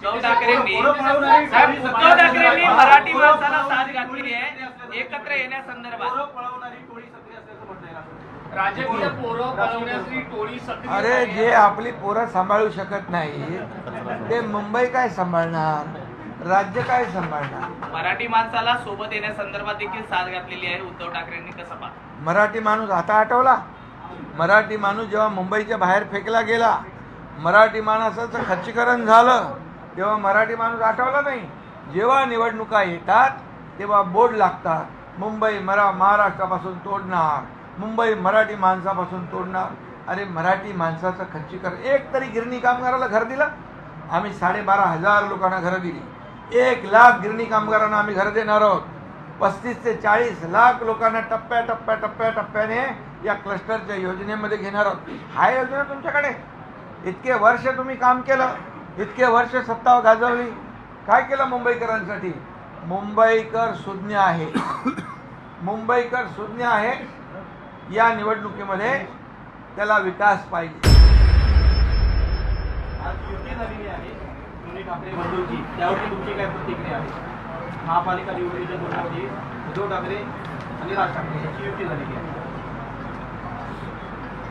उद्धव ठाकरेंनी मराठी माणसाला साथ घातली आहे एकत्र येण्यासंदर्भात. राजकीय पोरं पळवण्याची टोळी सक्रिय अरे आहे. जे आपली पोरं सांभाळू शकत नाही ते मुंबई काय सांभाळणार, राज्य काय सांभाळणार. मराठी माणसाला सोबत येण्यासंदर्भात देखील साथ घातलेली आहे उद्धव ठाकरेंनी, कसं पाहता? मराठी माणूस आता आठवला. मराठी माणूस जेव्हा मुंबईच्या बाहेर फेकला गेला, मराठी माणसाचं खच्चीकरण झालं, तेव्हा मराठी माणूस आठवला नाही. जेव्हा निवडणुका येतात तेव्हा बोर्ड लागतात, मुंबई महाराष्ट्रापासून तोडणार, मुंबई मराठी माणसापासून तोडणार. अरे मराठी माणसाचं खच्चीकरण, एक तरी गिरणी कामगाराला घर दिलं? आम्ही 12,500 लोकांना घरं दिली. 1 लाख गिरणी कामगारांना आम्ही घरं देणार आहोत. 35 ते 40 लाख लोकांना टप्प्याटप्प्याने या क्लस्टरच्या योजनेमध्ये घेणार आहोत. हा योजना तुमच्याकडे इतके वर्ष तुम्ही काम केलं, इतके वर्ष सत्ता गाजवली, काय केलं मुंबईकरांसाठी? मुंबईकर सुज्ञ आहे, मुंबईकर सुज्ञ आहे. या निवडणुकीमध्ये त्याला विकास पाहिजे. आज युती झालेली आहे दोन्ही ठाकरे बंधूंची, त्यावरती तुमची काय प्रतिक्रिया आहे? महापालिका निवडणुकीच्या तोंडावरती उद्धव ठाकरे आणि राज ठाकरे यांची युती झालेली आहे.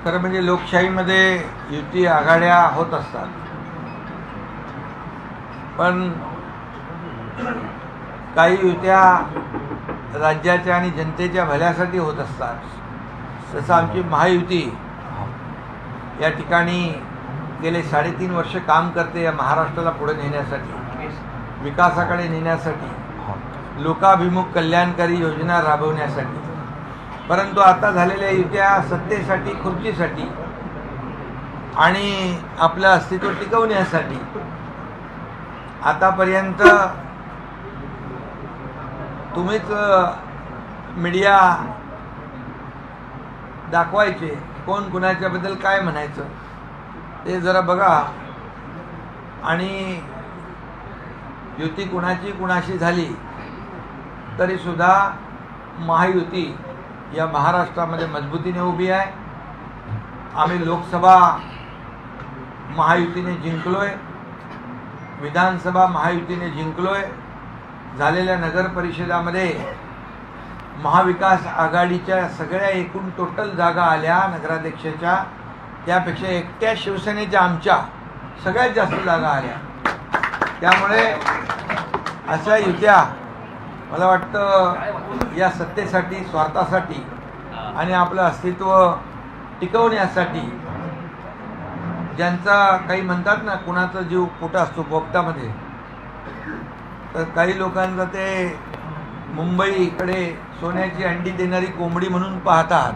खरं म्हणजे लोकशाहीमध्ये युती आघाड्या होत असतात, पण काही युत्या राज्याच्या आणि जनतेच्या भल्यासाठी होत असतात. जसं आमची महायुती या ठिकाणी गेले 3.5 वर्ष काम करते या महाराष्ट्राला पुढे नेण्यासाठी, विकासाकडे नेण्यासाठी, लोकाभिमुख कल्याणकारी योजना राबवण्यासाठी. परंतु आता झालेल्या युत्या सत्तेसाठी, खुर्चीसाठी आणि आपलं अस्तित्व टिकवण्यासाठी. आतापर्यंत तुम्हीच मीडिया दाखवायचे कोण कुणाच्याबद्दल काय म्हणायचं ते जरा बघा. आणि युती कुणाशी झाली तरीसुद्धा महायुती या महाराष्ट्रामध्ये मजबूतीने उभी आहे. आम्ही लोकसभा महायुतीने जिंकलोय, विधानसभा महायुतीने जिंकलोय. झालेल्या नगर परिषदामध्ये महाविकास आघाडीच्या सगळ्या एकूण टोटल जागा आल्या नगराध्यक्षाच्या, त्यापेक्षा एकट्या शिवसेनेच्या आमच्या सगळ्यात जास्त जागा आल्या. त्यामुळे अशा युत्या मला वाटतं या सत्तेसाठी, स्वार्थासाठी आणि आपलं अस्तित्व टिकवण्यासाठी, ज्यांचा काही म्हणतात ना कुणाचा जीव कुठं असतो पोपटामध्ये, तर काही लोकांचा ते मुंबईकडे सोन्याची अंडी देणारी कोंबडी म्हणून पाहतात.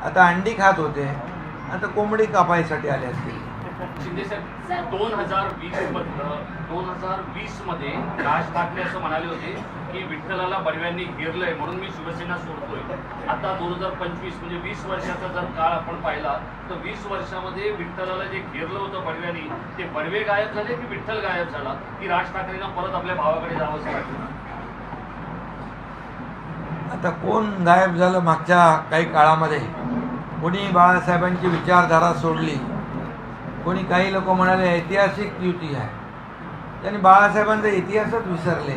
आता अंडी खात होते, आता कोंबडी कापायसाठी आले असतील. शिंदे साहेब 2020 मध्ये राज ठाकरे असं म्हणाले होते की विठ्ठलाला बडव्यांनी घेरलंय म्हणून मी शिवसेना सोडतोय. आता 2025 म्हणजे 20 वर्षाचा जर काळ आपण पाहिला तर 20 वर्षामध्ये विठ्ठलाला जे घेरलं होतं बडव्यांनी, ते बडवे गायब झाले की विठ्ठल गायब झाला की राज ठाकरेंना परत आपल्या भावाकडे जावं असं वाटलं? आता कोण गायब झालं मागच्या काही काळामध्ये? कोणी बाळासाहेबांची विचारधारा सोडली, कोणी काही लोक म्हणाले ऐतिहासिक युती आहे. त्यांनी बाळासाहेबांचा इतिहासच विसरले,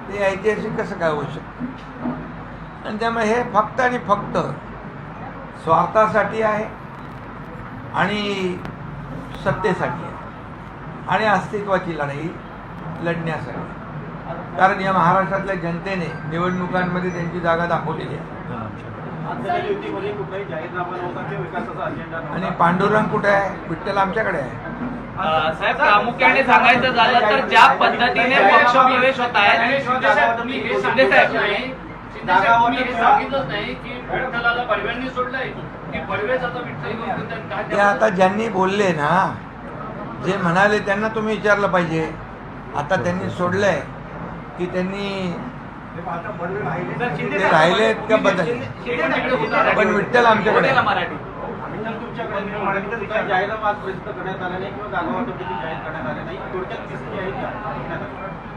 ते ऐतिहासिक कसं काय होऊ शकतं? आणि त्यामुळे हे फक्त आणि फक्त स्वार्थासाठी आहे आणि सत्तेसाठी आहे आणि अस्तित्वाची लढाई लढण्यासाठी. कारण या महाराष्ट्रातल्या जनतेने निवडणुकांमध्ये त्यांची जागा दाखवलेली आहे. युतीमध्ये कुठलाही जाहीरनामा नव्हता किंवा विकासाचा अजेंडा नव्हता. आणि पांडुरंग कुठे आहे? विठ्ठल आमच्याकडे आहे. साहेब, प्रामुख्याने सांगायचं झालं तर ज्या पद्धतीने पक्षप्रवेश होत आहे, शिंदे साहेब तुम्ही हे सांगितलंच नाही की विठ्ठलाला बडव्यांनी सोडलंय की बडवेच आता विठ्ठल. ते आता ज्यांनी बोलले ना, जे म्हणाले त्यांना तुम्ही विचारलं पाहिजे. आता त्यांनी सोडलंय की त्यांनी ते राहिलेत का बदल? पण विठ्ठल आमच्याकडे आहे. मराठी तुमच्याकडे जाहीरनामा आज प्रसिद्ध करण्यात आला नाही किंवा जागा वाटप देखील जाहीर करण्यात आले नाही. थोडक्यात दिसली आहे.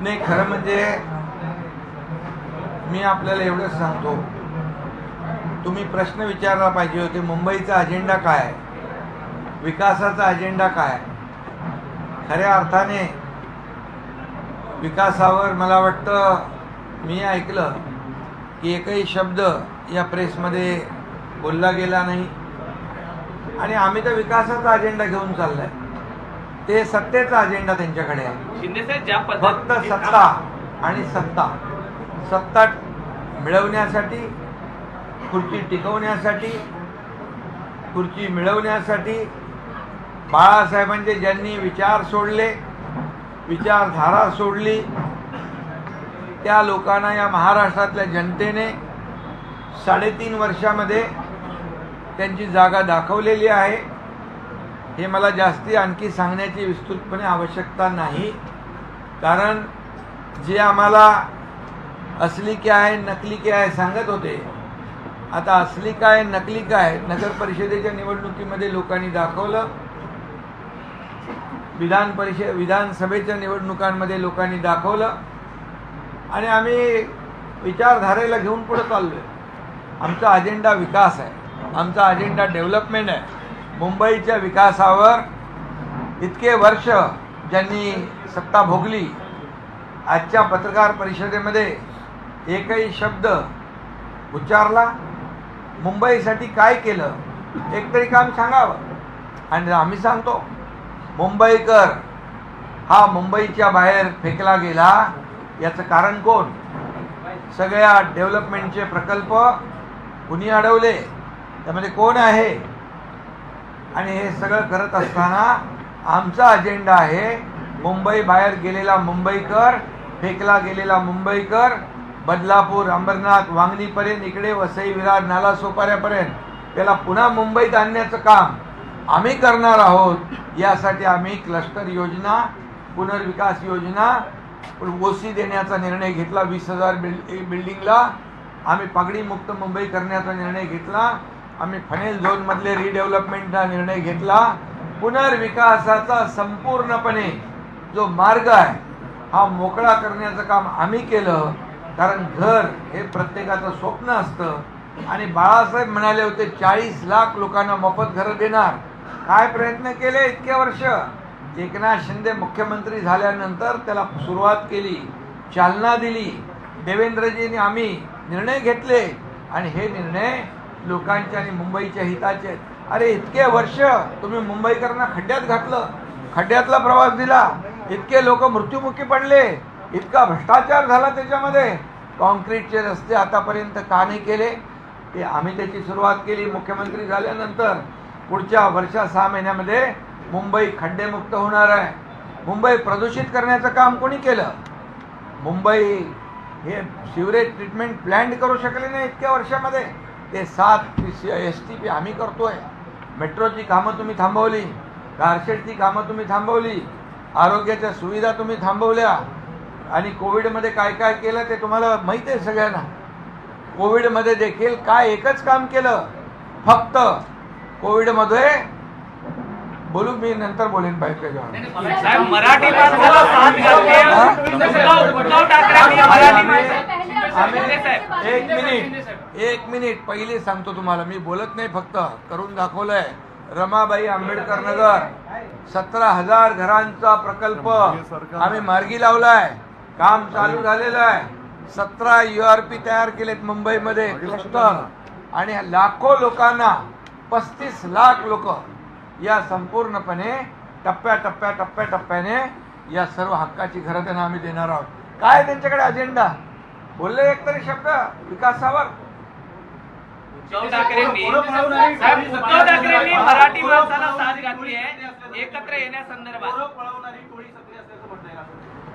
नाही, खरं म्हणजे मी आपल्याला एवढंच सांगतो, तुम्ही प्रश्न विचारला पाहिजे होते, मुंबईचा अजेंडा काय आहे, विकासाचा अजेंडा काय आहे. खऱ्या अर्थाने विकासावर मला वाटतं मी ऐकलं की एकही शब्द या प्रेसमध्ये बोलला गेला नाही आणि आम्ही तर विकासाचा अजेंडा घेऊन चाललाय. ते सत्तेचा अजेंडा त्यांच्याकडे आहे. शिंदे साहेब ज्या फक्त पद्धतीने सत्ता आणि सत्ता मिळवण्यासाठी, खुर्ची टिकवण्यासाठी, खुर्ची मिळवण्यासाठी बाळासाहेबांचे ज्यांनी विचार सोडले, विचारधारा सोडली, त्या लोकांना या महाराष्ट्रातल्या जनतेने 3.5 वर्षामध्ये त्यांची जागा दाखवलेली आहे. हे मला जास्ती आणखी सांगण्याची विस्तृतपणे आवश्यकता नाही, कारण जे आम्हाला असली काय आहे नकली काय आहे सांगत होते, आता असली काय नकली काय नगर परिषदेच्या निवडणुकीमध्ये लोकांनी दाखवलं, विधानसभेच्या निवडणुकांमध्ये लोकांनी दाखवलं आणि आम्ही विचारधारेला घेऊन पुढे चाललोय. आमचा अजेंडा विकास आहे, आमचा अजेंडा डेव्हलपमेंट आहे. मुंबईच्या विकासावर इतके वर्ष ज्यांनी सत्ता भोगली, आजच्या पत्रकार परिषदेमध्ये एकही शब्द उच्चारला, मुंबईसाठी काय केलं एक तरी काम सांगावं. आणि आम्ही सांगतो, मुंबईकर हा मुंबईच्या बाहेर फेकला गेला याचं कारण कोण? सगळ्या डेव्हलपमेंटचे प्रकल्प कुणी अडवले, त्यामध्ये कोण आहे? आणि हे सगळं करत असताना आमचा अजेंडा आहे मुंबई बाहेर गेलेला मुंबईकर, फेकला गेलेला मुंबईकर, बदलापूर, अंबरनाथ, वांगणीपर्यंत, इकडे वसई, विरार, नालासोपाऱ्यापर्यंत त्याला पुन्हा मुंबईत आणण्याचं काम आम्ही करणार आहोत. यासाठी आम्ही क्लस्टर योजना, पुनर्विकास योजना, ओसी देण्याचा निर्णय घेतला. 20,000 बिल्डिंगला आम्ही पगडीमुक्त मुंबई करण्याचा निर्णय घेतला. आम्ही फनेल झोनमधले रिडेव्हलपमेंटचा निर्णय घेतला. पुनर्विकासाचा संपूर्णपणे जो मार्ग आहे हा मोकळा करण्याचं काम आम्ही केलं, कारण घर हे प्रत्येकाचं स्वप्न असतं. आणि बाळासाहेब म्हणाले होते 40 लाख लोकांना मोफत घरं देणार. काय प्रयत्न केले इतके वर्ष? एकनाथ शिंदे मुख्यमंत्री झाल्यानंतर त्याला सुरुवात केली, चालना दिली. देवेंद्रजींनी आम्ही निर्णय घेतले आणि हे निर्णय लोकांच्या आणि मुंबईच्या हिताचे आहेत. अरे इतके वर्ष तुम्ही मुंबईकरांना खड्ड्यात घातलं, खड्ड्यातला प्रवास दिला, इतके लोक मृत्युमुखी पडले, इतका भ्रष्टाचार झाला त्याच्यामध्ये. कॉन्क्रीटचे रस्ते आतापर्यंत का नाही केले? ते आम्ही त्याची सुरुवात केली मुख्यमंत्री झाल्यानंतर. पुढच्या वर्षा 6 महिन्यामध्ये मुंबई खड्डेमुक्त होणार आहे. मुंबई प्रदूषित करण्याचं काम कोणी केलं? मुंबई हे सिवरेज ट्रीटमेंट प्लॅन्ट करू शकले नाही इतक्या वर्षामध्ये. ते 7 STP आम्ही करतोय. मेट्रोची कामं तुम्ही थांबवली, कारशेडची कामं तुम्ही थांबवली, आरोग्याच्या सुविधा तुम्ही थांबवल्या. आणि कोविडमध्ये काय काय केलं ते तुम्हाला माहीत आहे सगळ्यांना. कोविडमध्ये देखील काय एकच काम केलं, फक्त कोविडमध्ये बोलू, मी नंतर बोलेन पाहिजे. साहेब मराठी माणसाला साथ घातली. उद्धव ठाकरेंनी मराठी माणसाला एक मिनिट पहिले सांगतो तुम्हाला. मी बोलत नाही, फक्त करून दाखवलंय. रमाबाई आंबेडकर नगर 17,000 घरांचा प्रकल्प आम्ही मार्गी लावलाय, काम चालू झालेलं आहे. 17 URP तयार केलेत मुंबईमध्ये क्लस्टर. आणि लाखो लोकांना 35 लाख लोक या संपूर्णपणे टप्प्याने या सर्व हक्काची घरं त्यांना आम्ही देणार आहोत. काय त्यांच्याकडे अजेंडा? बोलले एक तरी शब्द विकासावर? उद्धव ठाकरेंनी मराठी माणसाला साथ घातली आहे एकत्र येण्यासंदर्भात.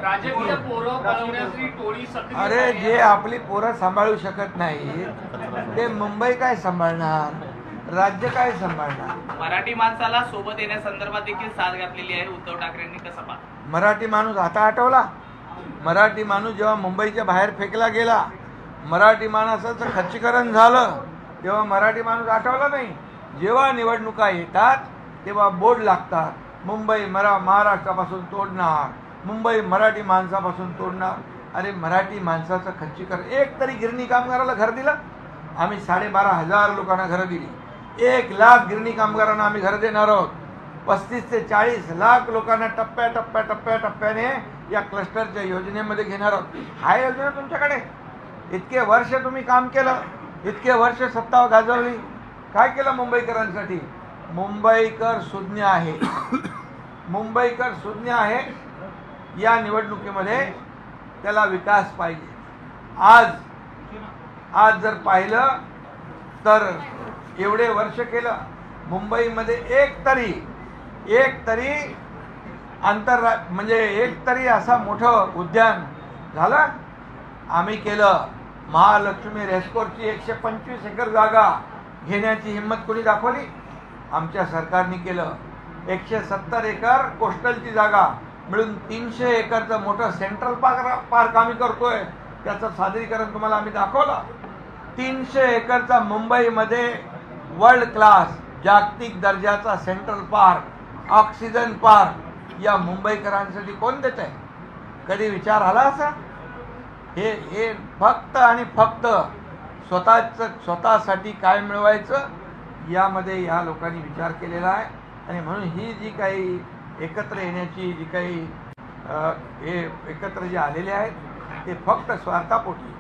राजकीय पोरं पळवण्याची टोळी सक्रिय अरे आहे. जे आपली पोरं सांभाळू शकत नाही ते मुंबई काय सांभाळणार, राज्य काय सांभाळणार? मराठी माणसाला सोबत येण्यासंदर्भात देखील साथ घातलेली आहे उद्धव ठाकरेंनी. कसं पाहता? मराठी माणूस आता आठवला? मराठी माणूस जेव्हा मुंबईच्या बाहेर फेकला गेला, मराठी माणसाचं खच्चीकरण झालं, तेव्हा मराठी माणूस आठवला नाही. जेव्हा निवडणुका येतात तेव्हा बोर्ड लागतात, मुंबई महाराष्ट्रापासून तोडणार, मुंबई मराठी माणसापासून तोडणार. अरे मराठी माणसाचं खच्चीकरण, एक तरी गिरणी कामगाराला घर दिलं? आम्ही 12,500 लोकांना घरं दिली. 1 लाख गिरणी कामगारांना आम्ही घरं देणार आहोत. 35 ते 40 लाख लोकांना टप्प्याने या क्लस्टरच्या योजनेमध्ये घेणार आहोत. हा योजना तुमच्याकडे इतके वर्ष तुम्ही काम केलं, इतके वर्ष सत्ता गाजवली, काय केलं मुंबईकरांसाठी? मुंबईकर सुज्ञ आहे, मुंबईकर सुज्ञ आहे. या निवडणुकीमध्ये त्याला विकास पाहिजे. आज जर पाहिलं तर एवढे वर्ष केलं मुंबईमध्ये एक तरी म्हणजे एक तरी असा मोठं उद्यान झालं आम्ही केलं. महालक्ष्मी रेस्कोर्सची 125 एकर जागा घेण्याची हिंमत कोणी दाखवली? आमच्या सरकारने केलं. 170 एकर कोस्टलची जागा मिळून 300 एकरचं मोठं सेंट्रल पार्क आम्ही करतोय. त्याचं सादरीकरण तुम्हाला आम्ही दाखवलं. 300 एकरचा मुंबईमध्ये वर्ल्ड क्लास जागतिक दर्जाचा सेंट्रल पार्क, ऑक्सिजन पार्क या मुंबईकरांसाठी कोण देत आहे? कधी विचार आला असा? हे फक्त आणि फक्त स्वतःसाठी काय मिळवायचं यामध्ये या लोकांनी विचार केलेला आहे. आणि म्हणून ही जी काही एकत्र येण्याची जी काही हे एकत्र जे आलेले आहेत ते फक्त स्वार्थापोटी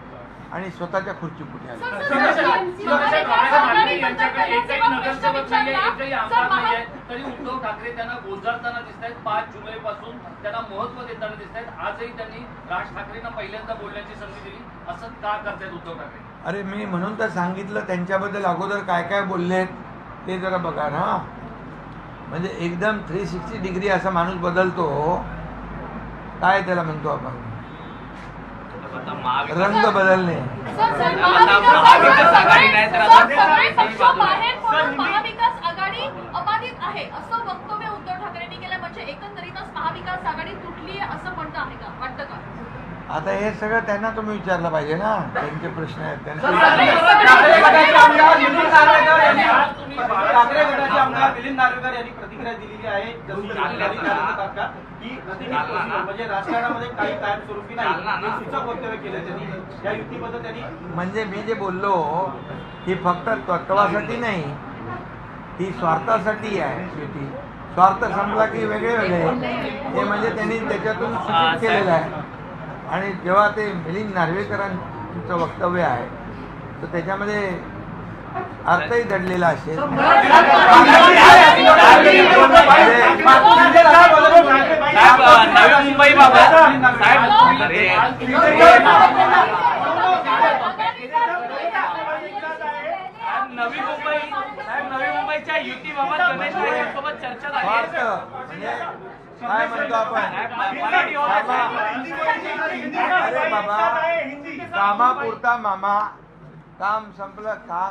आणि स्वतःच्या खुर्चीपोटी आले. तरी उद्धव ठाकरे त्यांना गोंजारताना दिसत आहेत. 5 जुलै पासून त्यांना महत्व देताना दिसत आहेत. आजही त्यांनी राज ठाकरेंना पहिल्यांदा बोलण्याची संधी दिली. असं का करतायत उद्धव ठाकरे? अरे मी म्हणून तर सांगितलं त्यांच्याबद्दल अगोदर काय काय बोललेत ते जरा बघा ना. म्हणजे एकदम 360 डिग्री असा माणूस बदलतो. काय त्याला म्हणतो आपण? रंग बदलणे. महाविकास आघाडी अबाधित आहे असं वक्तव्य उद्धव ठाकरेंनी केलं. म्हणजे एकंदरीतच महाविकास आघाडी तुटली आहे असं म्हणणं आहे का? वाटतं का? आता हे सगळं त्यांना तुम्ही विचारलं पाहिजे ना. त्यांचे प्रश्न आहेत ठाकरे गटाचे आमदार मिलिंद नार्वेकर यांनी प्रतिक्रिया दिलेली आहे की म्हणजे राजकारणामध्ये काही कायमस्वरूपी नाही हे सूचक वक्तव्य केलं त्यांनी. या युतीबद्दल त्यांनी म्हणजे मी जे बोललो ही फक्त तत्वासाठी नाही, ही स्वार्थासाठी आहे युती. स्वार्थ संपला की वेगळे वेगळे हे म्हणजे त्यांनी त्याच्यातून सूचित केलेलं आहे. आणि जेव्हा ते मिलिंद नार्वेकरांचं वक्तव्य आहे तर त्याच्यामध्ये अर्थही दडलेला असेल. नवी मुंबई बाबत नवी मुंबईच्या युतीबाबत गणेश नाईकांसोबत चर्चा झाली. म्हणजे काय म्हणतो आपण? अरे बाबा, कामापुरता मामा, काम संपलं का